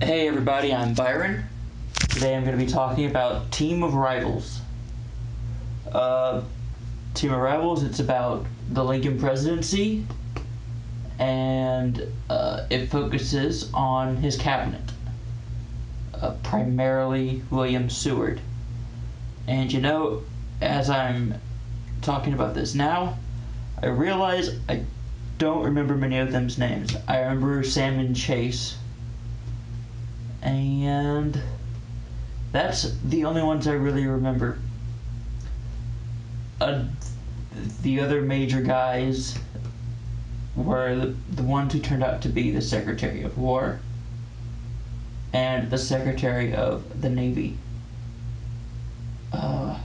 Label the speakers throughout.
Speaker 1: Hey everybody, I'm Byron. Today I'm going to be talking about Team of Rivals. Team of Rivals, it's about the Lincoln presidency, and it focuses on his cabinet, primarily William Seward. And you know, as I'm talking about this now, I realize I don't remember many of them's names. I remember Salmon Chase, and that's the only ones I really remember. The other major guys were the ones who turned out to be the Secretary of War and the Secretary of the Navy. I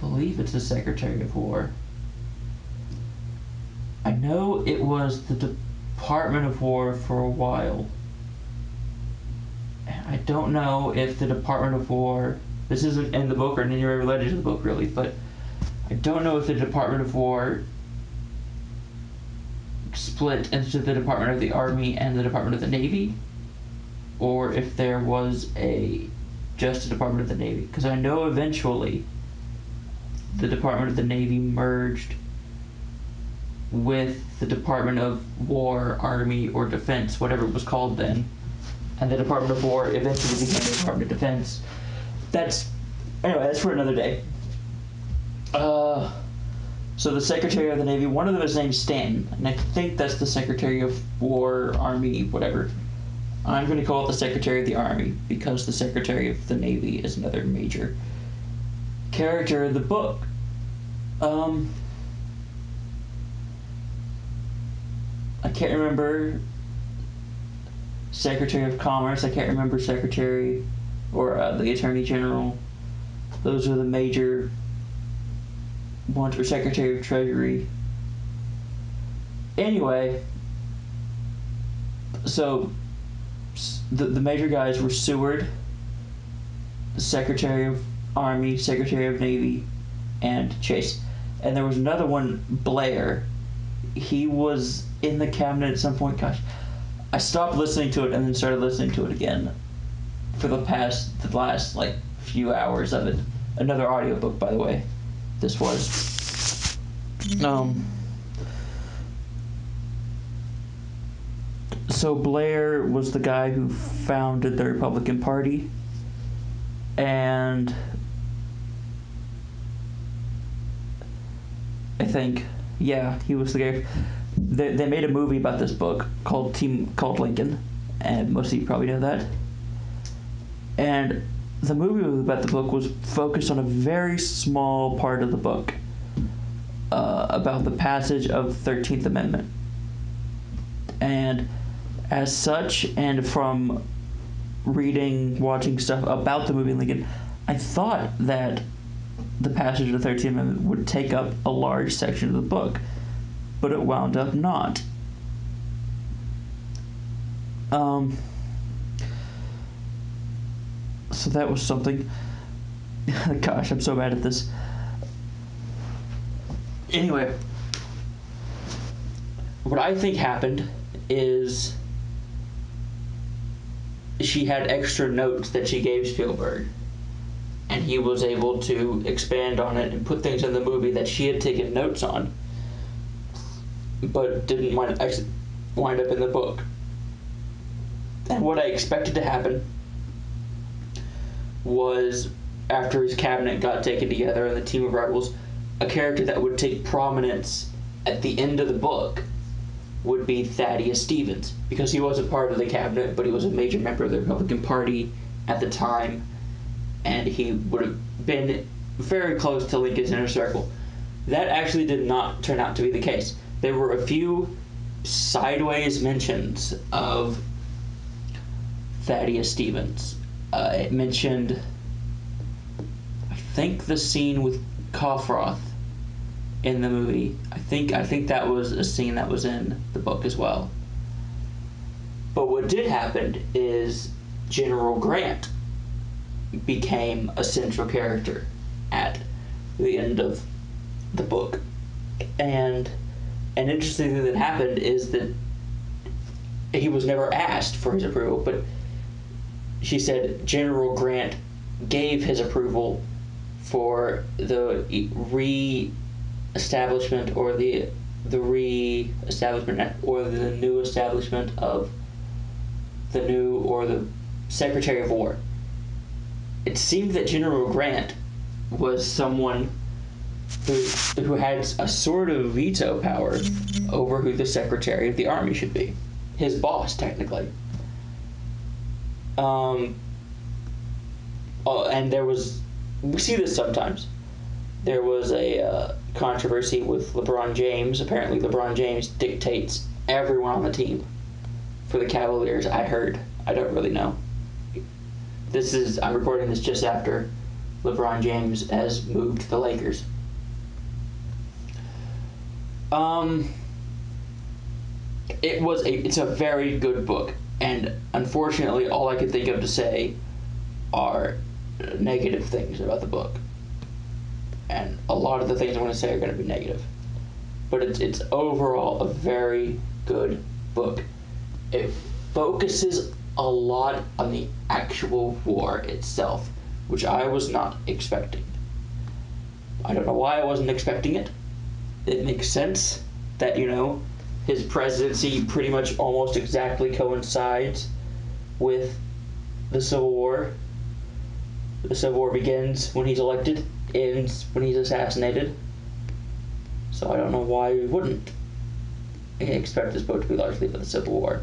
Speaker 1: believe it's the Secretary of War. I know it was the Department of War for a while. I don't know if the Department of War, this isn't in the book or anywhere related to the book really, but I don't know if the Department of War split into the Department of the Army and the Department of the Navy, or if there was just a Department of the Navy, because I know eventually the Department of the Navy merged with the Department of War, Army, or Defense, whatever it was called then, and the Department of War eventually became the Department of Defense. That's for another day. So the Secretary of the Navy, one of them is named Stanton, and I think that's the Secretary of War, Army, whatever. I'm going to call it the Secretary of the Army, because the Secretary of the Navy is another major character in the book. I can't remember Secretary of Commerce, I can't remember Secretary or the Attorney General. Those are the major ones, or Secretary of Treasury. Anyway, so the major guys were Seward, the Secretary of Army, Secretary of Navy, and Chase. And there was another one, Blair. He was in the cabinet at some point. Gosh, I stopped listening to it and then started listening to it again for the last like few hours of it. Another audiobook, by the way. This was. So Blair was the guy who founded the Republican Party, and I think, yeah, he was the guy. They made a movie about this book called Lincoln, and most of you probably know that. And the movie about the book was focused on a very small part of the book, about the passage of the 13th Amendment. And as such, and from watching stuff about the movie Lincoln, I thought that the passage of the 13th Amendment would take up a large section of the book, but it wound up not. So that was something. Gosh, I'm so bad at this. Anyway, what I think happened is she had extra notes that she gave Spielberg, and he was able to expand on it and put things in the movie that she had taken notes on, but didn't wind up in the book. And what I expected to happen was, after his cabinet got taken together and the Team of Rebels, a character that would take prominence at the end of the book would be Thaddeus Stevens, because he wasn't part of the cabinet, but he was a major member of the Republican Party at the time, and he would have been very close to Lincoln's inner circle. That actually did not turn out to be the case. There were a few sideways mentions of Thaddeus Stevens. It mentioned, I think, the scene with Coffroth in the movie. I think that was a scene that was in the book as well. But what did happen is General Grant became a central character at the end of the book. And an interesting thing that happened is that he was never asked for his approval, but she said General Grant gave his approval for the re-establishment or the re-establishment or the new establishment of the Secretary of War. It seemed that General Grant was someone who had a sort of veto power over who the Secretary of the Army should be. His boss, technically. And we see this sometimes. There was a controversy with LeBron James. Apparently, LeBron James dictates everyone on the team for the Cavaliers. I heard. I don't really know. I'm recording this just after LeBron James has moved to the Lakers. It's a very good book, and unfortunately, all I can think of to say are negative things about the book. And a lot of the things I'm going to say are going to be negative. But it's overall a very good book. It focuses a lot on the actual war itself, which I was not expecting. I don't know why I wasn't expecting it. It makes sense that, his presidency pretty much almost exactly coincides with the Civil War. The Civil War begins when he's elected, ends when he's assassinated. So I don't know why we wouldn't expect this book to be largely for the Civil War.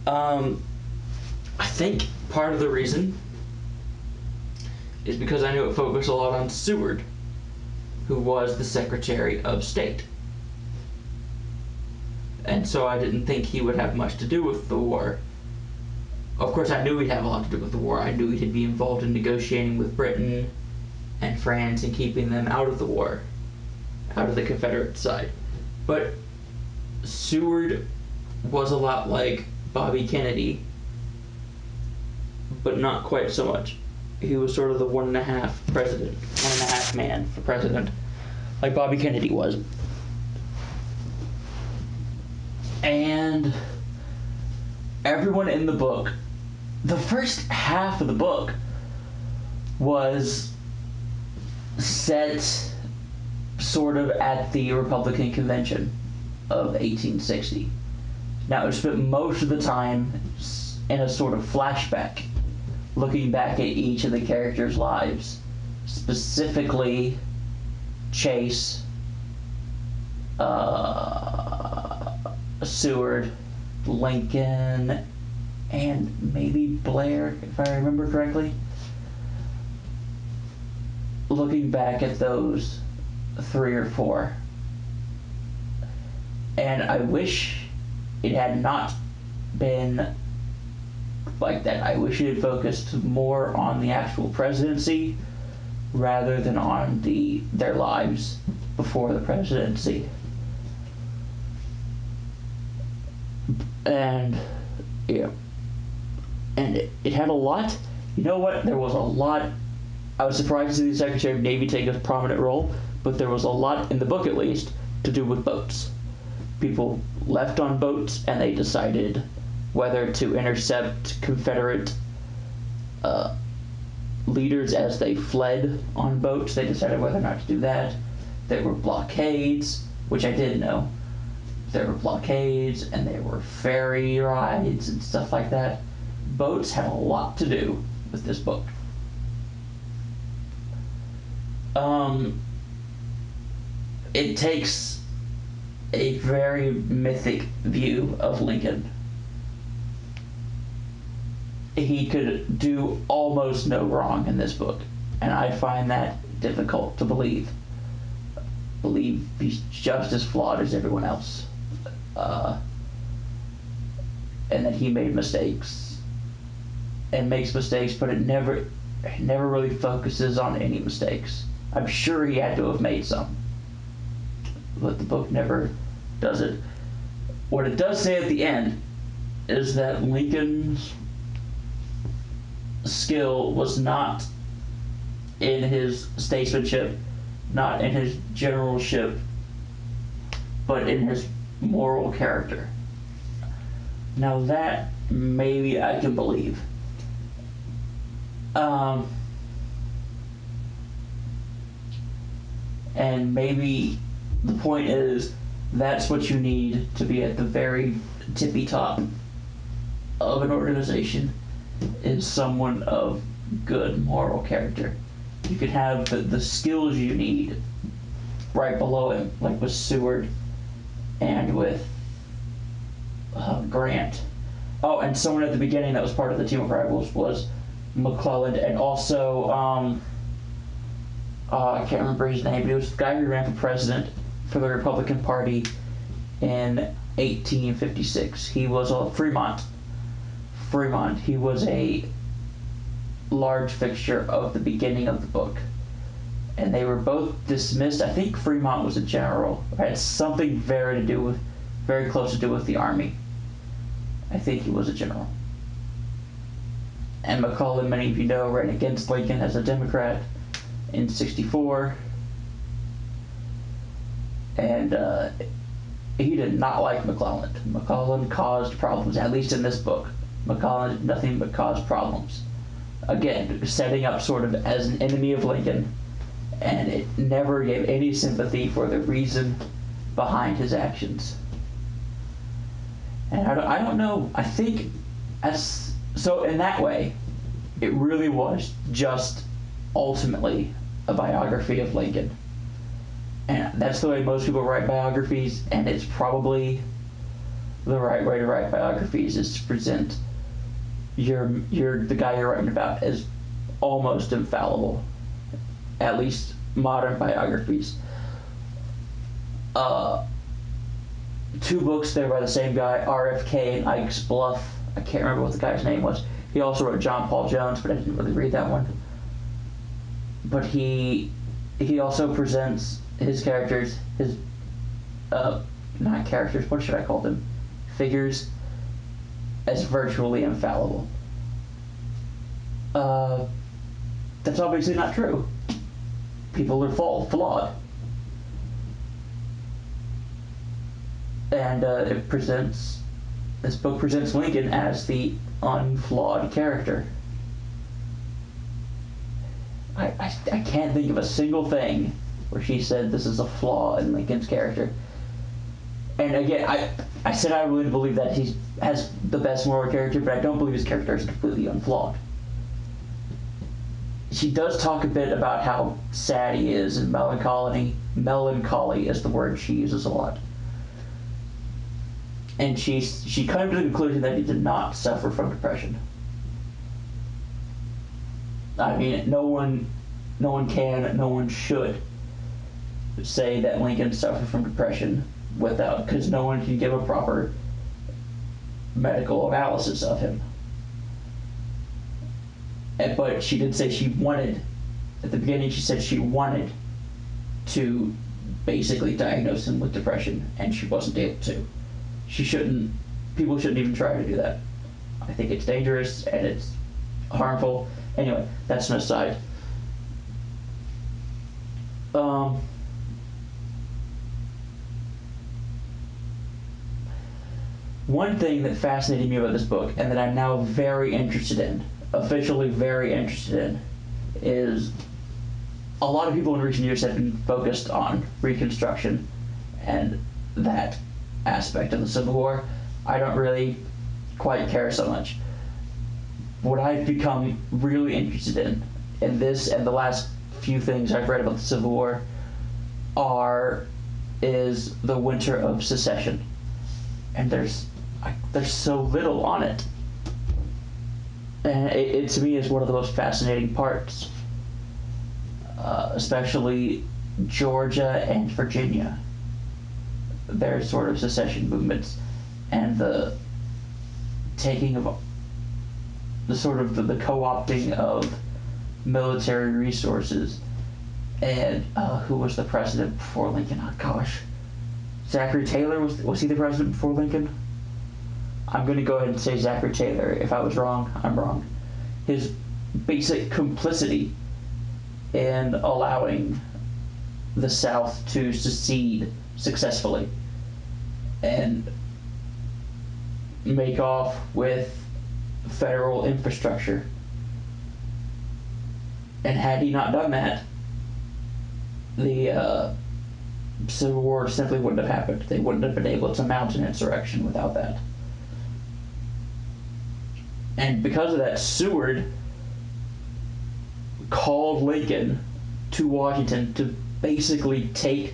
Speaker 1: I think part of the reason is because I knew it focused a lot on Seward, who was the Secretary of State. And so I didn't think he would have much to do with the war. Of course, I knew he'd have a lot to do with the war. I knew he'd be involved in negotiating with Britain and France and keeping them out of the war, out of the Confederate side. But Seward was a lot like Bobby Kennedy, but not quite so much. He was sort of the one and a half man for president, like Bobby Kennedy was. And everyone in the book, the first half of the book was set sort of at the Republican Convention of 1860. Now, it spent most of the time in a sort of flashback, looking back at each of the characters' lives, specifically Chase, Seward, Lincoln, and maybe Blair, if I remember correctly. Looking back at those 3 or 4. And I wish it had not been like that. I wish it had focused more on the actual presidency rather than on their lives before the presidency. And yeah, and it had a lot. You know what? There was a lot. I was surprised to see the Secretary of Navy take a prominent role, but there was a lot in the book, at least, to do with boats. People left on boats, and they decided whether to intercept Confederate leaders as they fled on boats. They decided whether or not to do that. There were blockades, which I did know. There were blockades, and there were ferry rides and stuff like that. Boats have a lot to do with this book. It takes a very mythic view of Lincoln. He could do almost no wrong in this book, and I find that difficult to believe. Believe he's just as flawed as everyone else, and that he made mistakes and makes mistakes, but it never really focuses on any mistakes. I'm sure he had to have made some, but the book never does it. What it does say at the end is that Lincoln's skill was not in his statesmanship, not in his generalship, but in his moral character. Now that maybe I can believe, Um, and maybe the point is that's what you need to be at the very tippy top of an organization, is someone of good moral character. You could have the skills you need right below him, like with Seward and with Grant. Oh, and someone at the beginning that was part of the team of Rivals was McClellan, and also I can't remember his name, but it was the guy who ran for president for the Republican Party in 1856. He was a Fremont. He was a large fixture of the beginning of the book, and they were both dismissed. I think Fremont was a general, had something very close to do with the army. I think he was a general. And McClellan, many of you know, ran against Lincoln as a Democrat in '64, and he did not like McClellan. McClellan caused problems, at least in this book. McClellan did nothing but cause problems. Again, setting up sort of as an enemy of Lincoln, and it never gave any sympathy for the reason behind his actions. And I don't know, I think, so in that way, it really was just ultimately a biography of Lincoln. And that's the way most people write biographies, and it's probably the right way to write biographies, is to present the guy you're writing about as almost infallible. At least modern biographies. Two books there by the same guy, RFK and Ike's Bluff. I can't remember what the guy's name was. He also wrote John Paul Jones, but I didn't really read that one. But he also presents his characters, his not characters, what should I call them? Figures, as virtually infallible. That's obviously not true. People are flawed. And this book presents Lincoln as the unflawed character. I can't think of a single thing where she said this is a flaw in Lincoln's character. And again, I said I really believe that he has the best moral character, but I don't believe his character is completely unflawed. She does talk a bit about how sad he is, and melancholy is the word she uses a lot. And she came to the conclusion that he did not suffer from depression. I mean, no one should say that Lincoln suffered from depression because no one can give a proper medical analysis of him. But she did say at the beginning she said she wanted to basically diagnose him with depression, and she wasn't able to. People shouldn't even try to do that. I think it's dangerous and it's harmful. Anyway, that's an aside. One thing that fascinated me about this book, and that I'm now officially very interested in, is a lot of people in recent years have been focused on Reconstruction and that aspect of the Civil War. I don't really quite care so much. What I've become really interested in this and the last few things I've read about the Civil War is the Winter of Secession. And there's so little on it. And it to me is one of the most fascinating parts, especially Georgia and Virginia. Their sort of secession movements and the taking of the sort of the co-opting of military resources. And who was the president before Lincoln? Oh gosh, Zachary Taylor was he the president before Lincoln? I'm going to go ahead and say Zachary Taylor. If I was wrong, I'm wrong. His basic complicity in allowing the South to secede successfully and make off with federal infrastructure And had he not done that, the Civil War simply wouldn't have happened. They wouldn't have been able to mount an insurrection without that. And because of that, Seward called Lincoln to Washington to basically take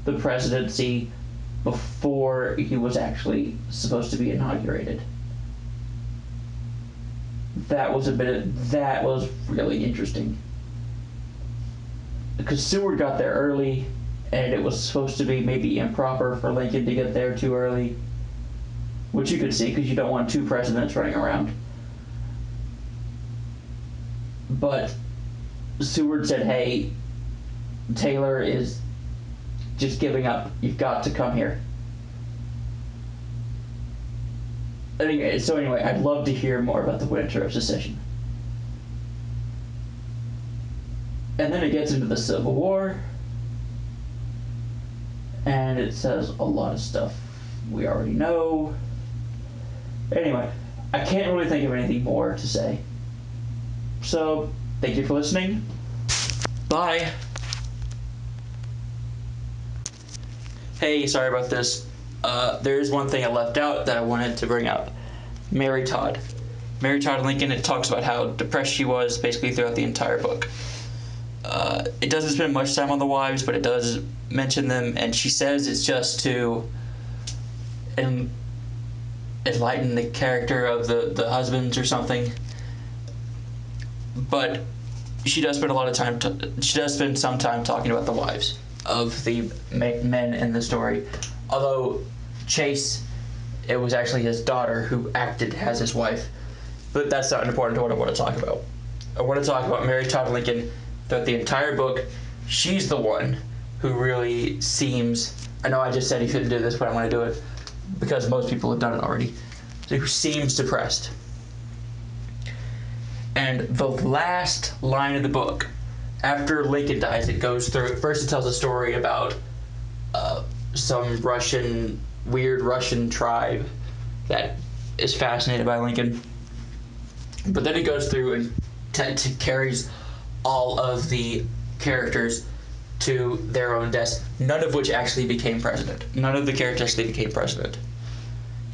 Speaker 1: the presidency before he was actually supposed to be inaugurated. That was really interesting. Because Seward got there early, and it was supposed to be maybe improper for Lincoln to get there too early, which you could see because you don't want two presidents running around. But Seward said, hey, Taylor is just giving up. You've got to come here. Anyway, I'd love to hear more about the Winter of Secession. And then it gets into the Civil War, and it says a lot of stuff we already know. Anyway, I can't really think of anything more to say. So, thank you for listening. Bye. Hey, sorry about this. There is one thing I left out that I wanted to bring up. Mary Todd. Mary Todd Lincoln, it talks about how depressed she was basically throughout the entire book. It doesn't spend much time on the wives, but it does mention them, and she says it's just to enlighten the character of the husbands or something. But she does spend a lot of time. She does spend some time talking about the wives of the men in the story. Although Chase, it was actually his daughter who acted as his wife. But that's not important to what I want to talk about. I want to talk about Mary Todd Lincoln. Throughout the entire book, she's the one who really seems. I know I just said he shouldn't do this, but I want to do it because most people have done it already. So who seems depressed. And the last line of the book, after Lincoln dies, it goes through. First, it tells a story about some weird Russian tribe that is fascinated by Lincoln. But then it goes through and carries all of the characters to their own deaths, none of which actually became president. None of the characters actually became president.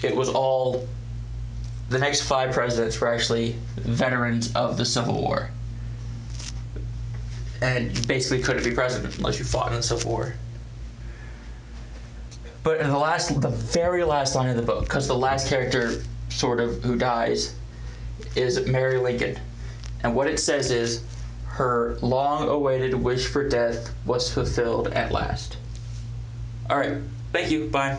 Speaker 1: It was all. The next 5 presidents were actually veterans of the Civil War. And you basically couldn't be president unless you fought in the Civil War. But in the very last line of the book, because the last character sort of who dies is Mary Lincoln. And what it says is, her long-awaited wish for death was fulfilled at last. All right. Thank you. Bye.